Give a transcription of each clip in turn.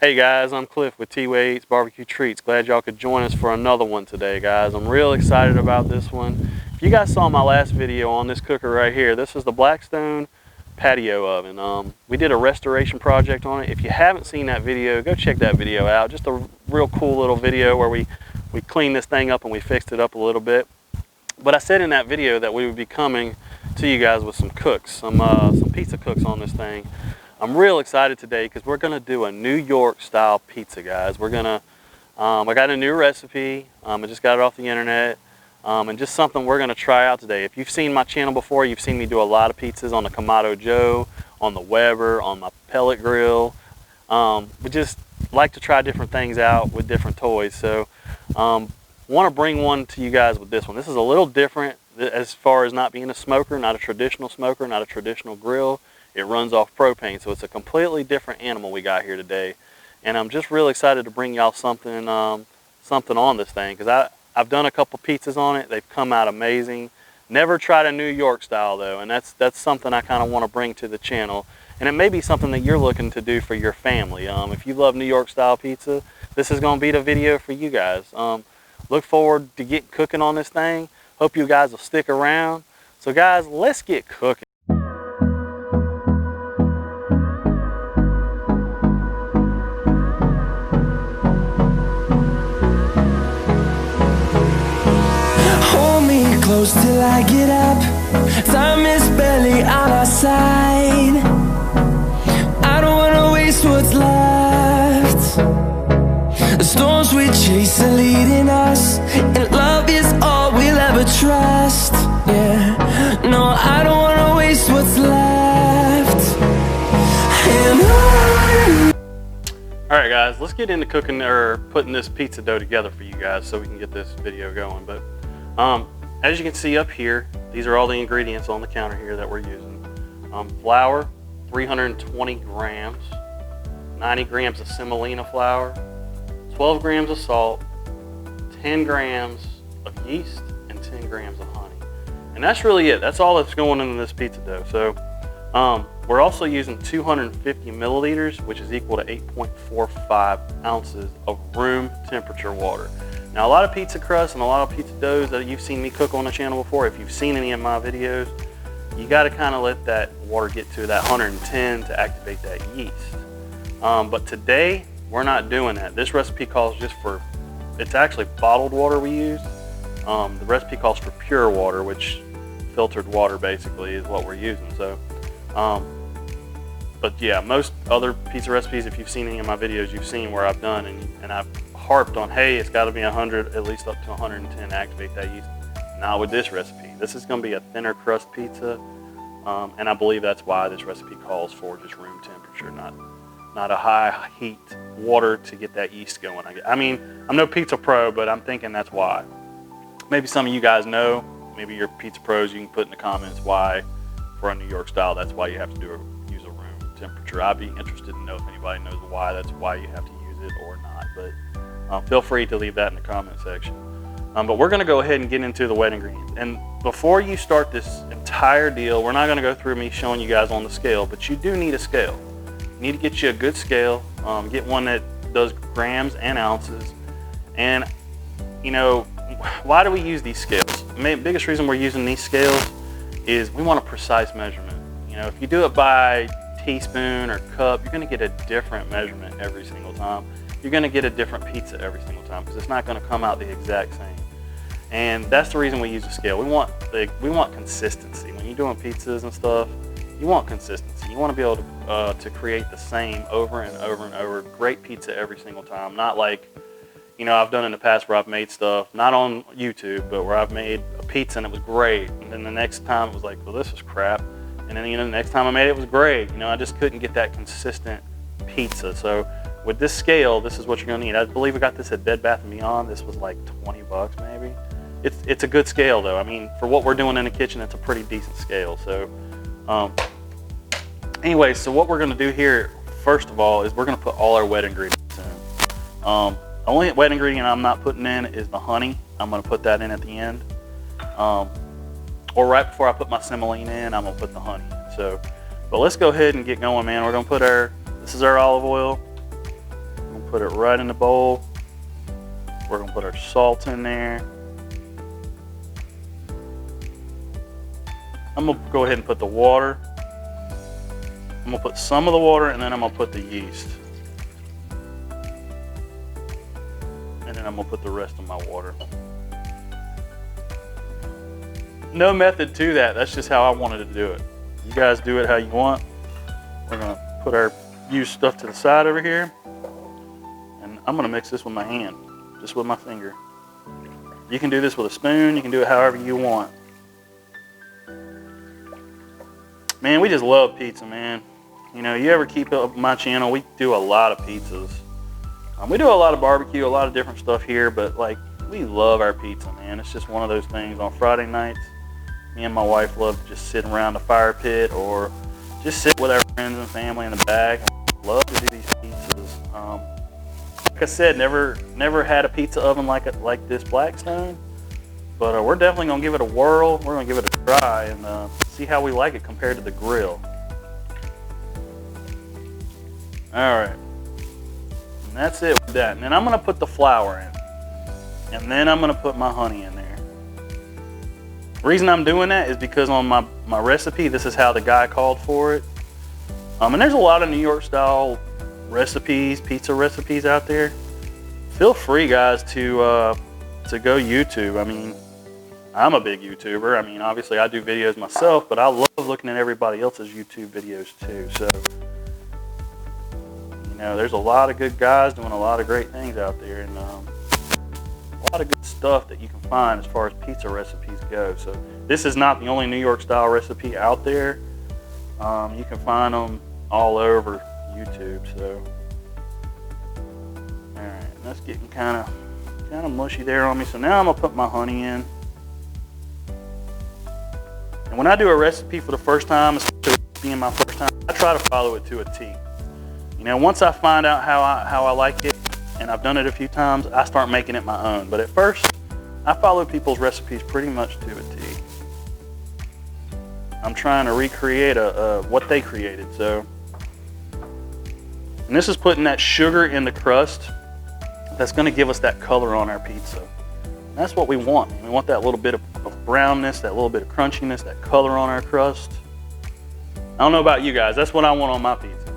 Hey guys, I'm Cliff with T-Way Eats Barbecue Treats. Glad y'all could join us for another one today, guys. I'm real excited about this one. If you guys saw my last video on this cooker right here, this is the Blackstone patio oven. We did a restoration project on it. If you haven't seen that video, go check that video out. Just a real cool little video where we cleaned this thing up and we fixed it up a little bit. But I said in that video that we would be coming to you guys with some cooks, some pizza cooks on this thing. I'm real excited today because we're gonna do a New York style pizza, guys. We're gonna, I got a new recipe. I just got it off the internet, and just something we're gonna try out today. If you've seen my channel before, you've seen me do a lot of pizzas on the Kamado Joe, on the Weber, on my pellet grill. We just like to try different things out with different toys. So, want to bring one to you guys with this one. This is a little different as far as not being a smoker, not a traditional smoker, not a traditional grill. It runs off propane, so it's a completely different animal we got here today. And I'm just really excited to bring y'all something something on this thing, because I've done a couple pizzas on it. They've come out amazing. Never tried a New York style though, and that's something I kind of want to bring to the channel. And it may be something that you're looking to do for your family. If you love New York style pizza, this is going to be the video for you guys. Look forward to getting cooking on this thing. Hope you guys will stick around. So guys, let's get cooking. Close till I get up. Time is barely on our side. I don't wanna waste what's left. The storms we chase are leading us, and love is all we'll ever trust. Yeah, no, I don't wanna waste what's left. And Alright guys, let's get into cooking or putting this pizza dough together for you guys so we can get this video going. But as you can see up here, these are all the ingredients on the counter here that we're using. Flour, 320 grams, 90 grams of semolina flour, 12 grams of salt, 10 grams of yeast, and 10 grams of honey. And that's really it. That's all that's going into this pizza dough. So we're also using 250 milliliters, which is equal to 8.45 ounces of room temperature water. Now, a lot of pizza crusts and a lot of pizza doughs that you've seen me cook on the channel before, if you've seen any of my videos, you got to kind of let that water get to that 110 to activate that yeast. But today, we're not doing that. This recipe calls just for, it's actually bottled water we use. The recipe calls for pure water, which filtered water basically is what we're using. So, but yeah, most other pizza recipes, if you've seen any of my videos, you've seen where I've done and I've harped on, hey, it's got to be 100, at least up to 110 to activate that yeast. Not with this recipe. This is going to be a thinner crust pizza, and I believe that's why this recipe calls for just room temperature, not a high heat water to get that yeast going. I mean, I'm no pizza pro, but I'm thinking that's why. Maybe some of you guys know, maybe you're pizza pros, you can put in the comments why for a New York style, that's why you have to use a room temperature. I'd be interested to know if anybody knows why that's why you have to use it or not, but feel free to leave that in the comment section. But we're going to go ahead and get into the wet ingredients. And before you start this entire deal, we're not going to go through me showing you guys on the scale, but you do need a scale. You need to get you a good scale. Get one that does grams and ounces. And, you know, why do we use these scales? The biggest reason we're using these scales is we want a precise measurement. You know, if you do it by teaspoon or cup, you're going to get a different measurement every single time. You're going to get a different pizza every single time because it's not going to come out the exact same. And that's the reason we use a scale. We want consistency. When you're doing pizzas and stuff, you want consistency. You want to be able to create the same over and over and over. Great pizza every single time. Not like, you know, I've done in the past where I've made stuff, not on YouTube, but where I've made a pizza and it was great. And then the next time it was like, well, this is crap. And then, you know, the next time I made it, it was great. You know, I just couldn't get that consistent pizza. So with this scale, this is what you're gonna need. I believe we got this at Bed Bath & Beyond. This was like 20 bucks maybe. It's a good scale though. I mean, for what we're doing in the kitchen, it's a pretty decent scale. So anyway, so what we're gonna do here, first of all, is we're gonna put all our wet ingredients in. The only wet ingredient I'm not putting in is the honey. I'm gonna put that in at the end. Or right before I put my semolina in, I'm gonna put the honey in. So, but let's go ahead and get going, man. We're gonna put this is our olive oil. gonna put it right in the bowl. We're gonna put our salt in there. I'm gonna go ahead and put the water. I'm gonna put some of the water and then I'm gonna put the yeast. And then I'm gonna put the rest of my water. No method to that. That's just how I wanted to do it. You guys do it how you want. We're gonna put our used stuff to the side over here. And I'm gonna mix this with my hand, just with my finger. You can do this with a spoon. You can do it however you want. Man, we just love pizza, man. You know, you ever keep up my channel, we do a lot of pizzas. We do a lot of barbecue, a lot of different stuff here, but like, we love our pizza, man. It's just one of those things on Friday nights. Me and my wife love to just sit around the fire pit or just sit with our friends and family in the back. We love to do these pizzas. Like I said, never had a pizza oven like this Blackstone, but we're definitely gonna give it a whirl. We're gonna give it a try and see how we like it compared to the grill. All right, and that's it with that. And then I'm gonna put the flour in, and then I'm gonna put my honey in there. The reason I'm doing that is because on my recipe, this is how the guy called for it. And there's a lot of New York style recipes, pizza recipes out there. Feel free, guys, to go YouTube. I mean, I'm a big YouTuber. I mean, obviously I do videos myself, but I love looking at everybody else's YouTube videos too. So, you know, there's a lot of good guys doing a lot of great things out there, and a lot of good stuff that you can find as far as pizza recipes go. So this is not the only New York style recipe out there. You can find them all over YouTube. So, all right, that's getting kind of mushy there on me. So now I'm gonna put my honey in. And when I do a recipe for the first time, especially being my first time, I try to follow it to a T. You know, once I find out how I like it, and I've done it a few times, I start making it my own. But at first, I follow people's recipes pretty much to a T. I'm trying to recreate what they created. So, and this is putting that sugar in the crust. That's going to give us that color on our pizza. And that's what we want. We want that little bit of brownness, that little bit of crunchiness, that color on our crust. I don't know about you guys. That's what I want on my pizza.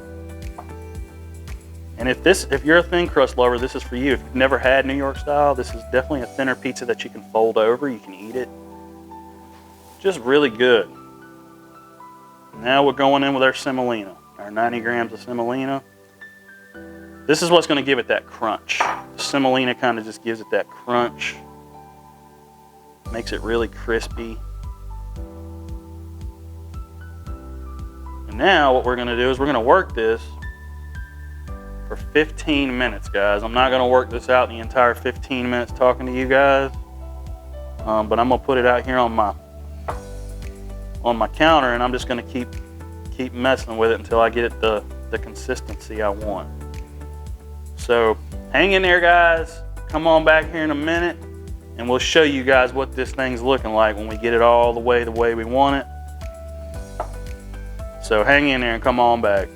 And if you're a thin crust lover, this is for you. If you've never had New York style, this is definitely a thinner pizza that you can fold over. You can eat it. Just really good. Now we're going in with our semolina, our 90 grams of semolina. This is what's going to give it that crunch. The semolina kind of just gives it that crunch. Makes it really crispy. And now what we're going to do is we're going to work this for 15 minutes, guys. I'm not going to work this out the entire 15 minutes talking to you guys, but I'm going to put it out here on my counter, and I'm just going to keep messing with it until I get it the consistency I want. So hang in there, guys. Come on back here in a minute, and we'll show you guys what this thing's looking like when we get it all the way we want it. So hang in there and come on back.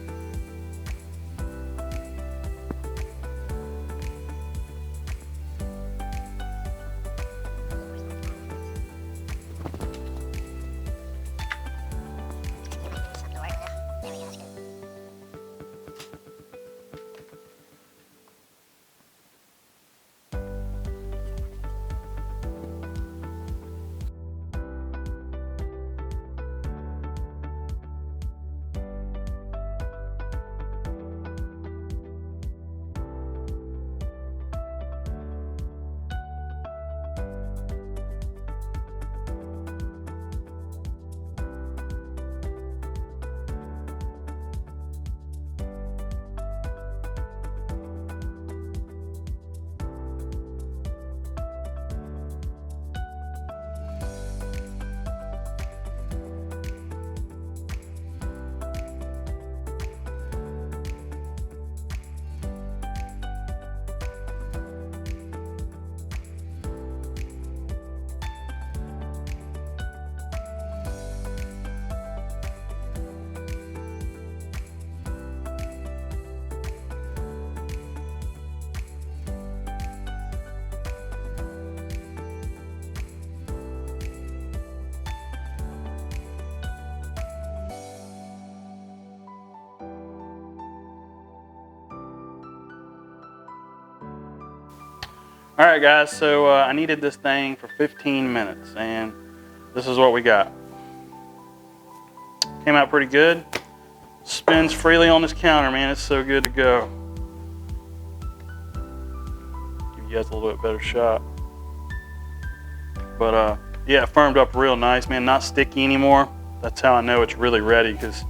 All right, guys, so I needed this thing for 15 minutes, and this is what we got. Came out pretty good. Spins freely on this counter, man. It's so good to go. Give you guys a little bit better shot. But yeah, it firmed up real nice, man. Not sticky anymore. That's how I know it's really ready, because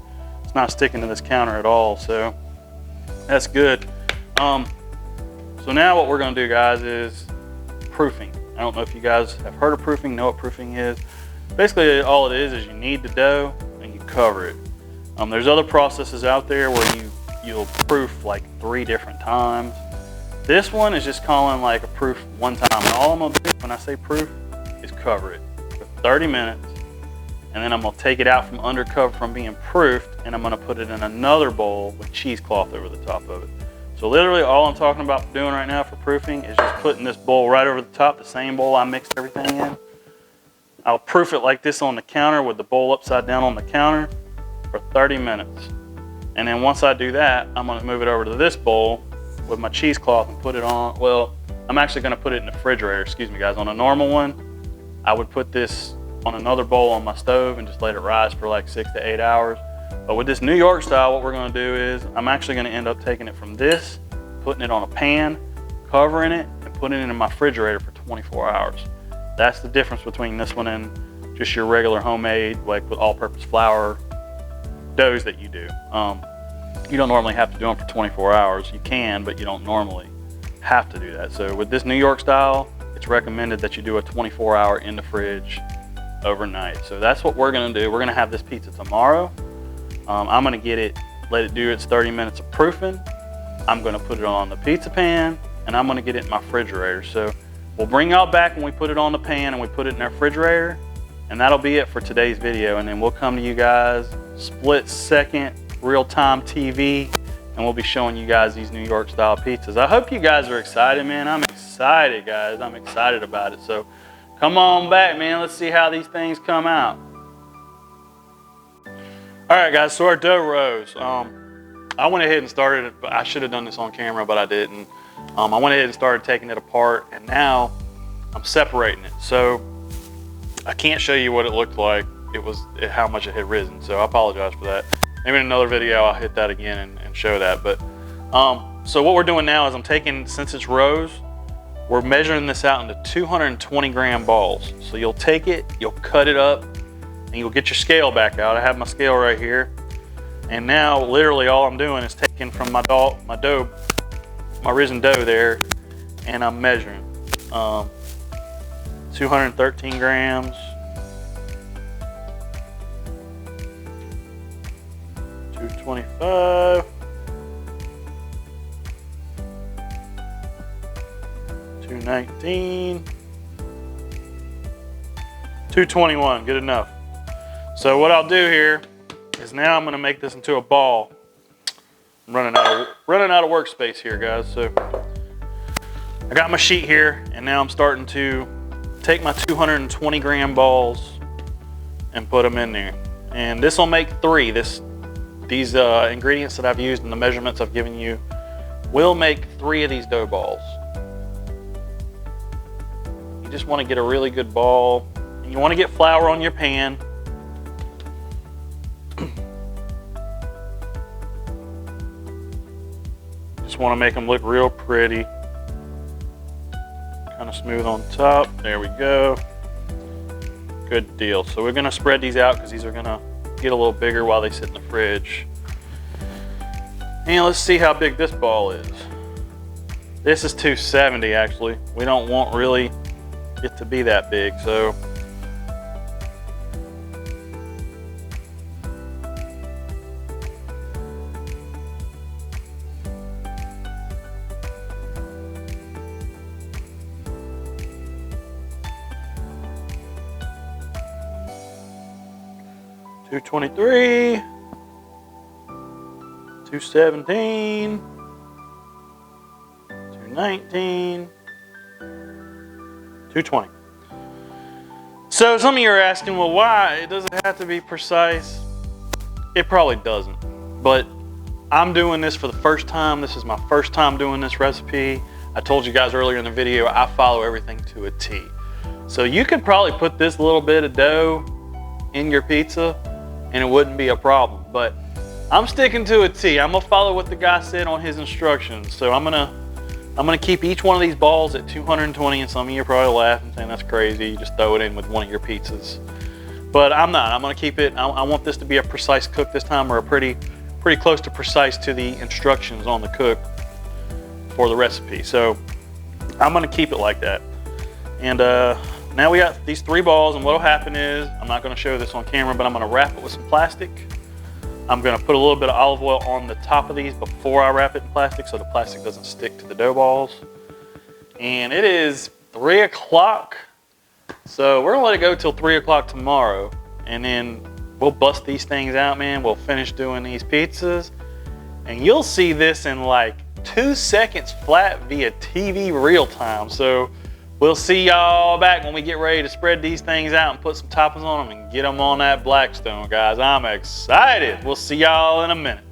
it's not sticking to this counter at all. So that's good. So now what we're gonna do, guys, is proofing. I don't know if you guys have heard of proofing, know what proofing is. Basically, all it is you knead the dough and you cover it. There's other processes out there where you'll proof like 3 different times. This one is just calling like a proof one time. And all I'm gonna do when I say proof is cover it for 30 minutes. And then I'm gonna take it out from under cover from being proofed, and I'm gonna put it in another bowl with cheesecloth over the top of it. So literally all I'm talking about doing right now for proofing is just putting this bowl right over the top, the same bowl I mixed everything in. I'll proof it like this on the counter with the bowl upside down on the counter for 30 minutes. And then once I do that, I'm gonna move it over to this bowl with my cheesecloth and put it on. Well, I'm actually gonna put it in the refrigerator, excuse me guys. On a normal one, I would put this on another bowl on my stove and just let it rise for like 6 to 8 hours. But with this New York style, what we're gonna do is I'm actually gonna end up taking it from this, putting it on a pan, covering it, and putting it in my refrigerator for 24 hours. That's the difference between this one and just your regular homemade, like with all-purpose flour doughs that you do. You don't normally have to do them for 24 hours. You can, but you don't normally have to do that. So with this New York style, it's recommended that you do a 24-hour in the fridge overnight. So that's what we're gonna do. We're gonna have this pizza tomorrow. I'm gonna get it, let it do its 30 minutes of proofing. I'm gonna put it on the pizza pan, and I'm gonna get it in my refrigerator. So we'll bring y'all back when we put it on the pan and we put it in our refrigerator, and that'll be it for today's video. And then we'll come to you guys, split second, real-time TV, and we'll be showing you guys these New York style pizzas. I hope you guys are excited, man. I'm excited, guys. I'm excited about it. So come on back, man. Let's see how these things come out. All right, guys, so our dough rose. I went ahead and started it, but I should have done this on camera, but I didn't. I went ahead and started taking it apart, and now I'm separating it. So I can't show you what it looked like. It was how much it had risen, so I apologize for that. Maybe in another video I'll hit that again and show that. But so what we're doing now is I'm taking, since it's rose, we're measuring this out into 220 gram balls. So you'll take it, you'll cut it up, and you'll get your scale back out. I have my scale right here. And now literally all I'm doing is taking from my risen dough there, and I'm measuring 213 grams, 225, 219, 221, good enough. So what I'll do here is now I'm gonna make this into a ball. I'm running out of workspace here, guys. So I got my sheet here, and now I'm starting to take my 220 gram balls and put them in there. And this will make 3. These ingredients that I've used and the measurements I've given you will make 3 of these dough balls. You just want to get a really good ball, and you want to get flour on your pan. Just want to make them look real pretty. Kind of smooth on top. There we go. Good deal. So we're going to spread these out because these are going to get a little bigger while they sit in the fridge. And let's see how big this ball is. This is 270 actually. We don't want really it to be that big. So $223, $217, $219, $220. So some of you are asking, well, why? It doesn't have to be precise. It probably doesn't. But I'm doing this for the first time. This is my first time doing this recipe. I told you guys earlier in the video, I follow everything to a T. So you could probably put this little bit of dough in your pizza and it wouldn't be a problem. But I'm sticking to a T. I'm gonna follow what the guy said on his instructions. So I'm gonna keep each one of these balls at 220, and some of you are probably laughing saying that's crazy. You just throw it in with one of your pizzas. But I'm not. I'm gonna keep it. I want this to be a precise cook this time, or a pretty close to precise to the instructions on the cook for the recipe. So I'm gonna keep it like that. And now we got these 3 balls, and what'll happen is, I'm not gonna show this on camera, but I'm gonna wrap it with some plastic. I'm gonna put a little bit of olive oil on the top of these before I wrap it in plastic so the plastic doesn't stick to the dough balls. And it is 3 o'clock. So we're gonna let it go till 3 o'clock tomorrow, and then we'll bust these things out, man. We'll finish doing these pizzas, and you'll see this in like 2 seconds flat via TV real time. So we'll see y'all back when we get ready to spread these things out and put some toppings on them and get them on that Blackstone, guys. I'm excited. We'll see y'all in a minute.